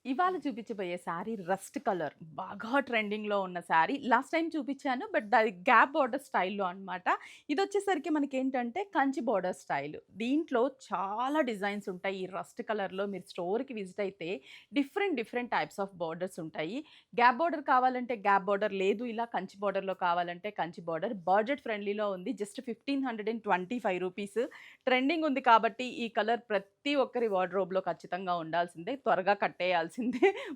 ఇవాళ చూపించబోయే sari rust colour బాగా ట్రెండింగ్‌లో ఉన్న శారీ. లాస్ట్ టైమ్ చూపించాను. బట్ అది గ్యాప్ బోర్డర్ స్టైల్‌లో అనమాట. ఇదొచ్చేసరికి మనకేంటంటే కంచి బోర్డర్ స్టైల్. దీంట్లో చాలా డిజైన్స్ ఉంటాయి. ఈ రస్ట్ కలర్‌లో మీరు స్టోర్‌కి విజిట్ అయితే డిఫరెంట్ టైప్స్ ఆఫ్ బోర్డర్స్ ఉంటాయి. గ్యాప్ బోర్డర్ కావాలంటే గ్యాప్ బోర్డర్, లేదు ఇలా కంచి బోర్డర్‌లో కావాలంటే కంచి బోర్డర్. బడ్జెట్ ఫ్రెండ్లీలో ఉంది. జస్ట్ రూ. 1525 ట్రెండింగ్ ఉంది కాబట్టి ఈ కలర్ ప్రతి ఒక్కరి వార్డ్‌రోబ్‌లో ఖచ్చితంగా ఉండాల్సిందే. త్వరగా కట్టేయాల్సిందే.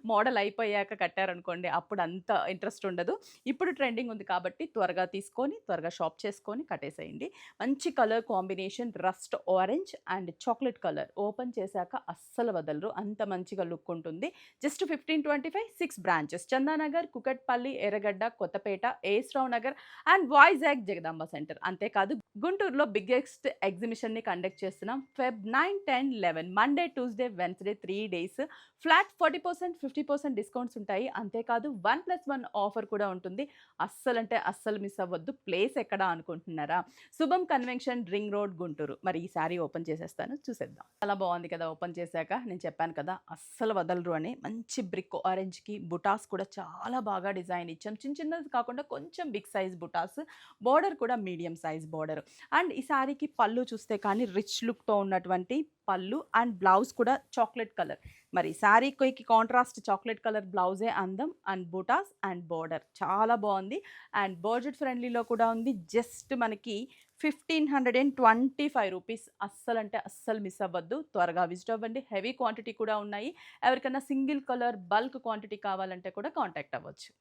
మోడల్ అయిపోయాక కట్టారనుకోండి అప్పుడు అంత ఇంట్రెస్ట్ ఉండదు. ఇప్పుడు ట్రెండింగ్ ఉంది కాబట్టి త్వరగా తీసుకొని, త్వరగా షాప్ చేసుకొని కట్టేసేయండి. మంచి colour combination rust orange and chocolate colour. Open చేశాక అస్సలు వదలరు. అంత మంచిగా లుక్ ఉంటుంది. Just 1525 6 branches. Chandanagar, Kukatpally, Erragadda, Kothapet, AS Rao Nagar and Vizag Jagadamba centre. అంతేకాదు గుంటూరులో బిగ్గెస్ట్ ఎగ్జిబిషన్‌ని కండక్ట్ చేస్తున్నాం. Feb 9, 10, 11 Monday, Tuesday, Wednesday 3 days flat 40%, 50% discounts ఉంటాయి. అంతేకాదు 1+1 ఆఫర్ కూడా ఉంటుంది. అస్సలంటే అస్సలు మిస్ అవ్వద్దు. ప్లేస్ ఎక్కడ అనుకుంటున్నారా? శుభం కన్వెన్షన్ రింగ్ రోడ్ గుంటూరు. మరి ఈ సారీ ఓపెన్ చేసేస్తాను చూసేద్దాం. చాలా బాగుంది కదా! ఓపెన్ చేశాక నేను చెప్పాను కదా! అస్సలు వదలరు అని. మంచి బ్రిక్ ఆరెంజ్‌కి బుటాస్ కూడా చాలా బాగా డిజైన్ ఇచ్చాం. చిన్నది కాకుండా కొంచెం బిగ్ సైజ్ బుటాస్. బోర్డర్ కూడా మీడియం సైజ్ బోర్డర్. అండ్ ఈ సారీకి పళ్ళు చూస్తే కానీ రిచ్ లుక్‌తో ఉన్నటువంటి పళ్ళు అండ్ బ్లౌజ్ కూడా చాక్లెట్ కలర్. మరి శారీకి కాంట్రాస్ట్ చాక్లెట్ కలర్ బ్లౌజే అందం అండ్ బూటాస్ అండ్ బోర్డర్ చాలా బాగుంది. అండ్ బడ్జెట్ ఫ్రెండ్లీలో కూడా ఉంది. జస్ట్ మనకి రూ. 1525. అస్సలంటే అస్సలు మిస్ అవ్వద్దు. త్వరగా విజిట్ అవ్వండి. హెవీ క్వాంటిటీ కూడా ఉన్నాయి. ఎవరికైనా సింగిల్ కలర్ బల్క్ క్వాంటిటీ కావాలంటే కూడా కాంటాక్ట్ అవ్వచ్చు.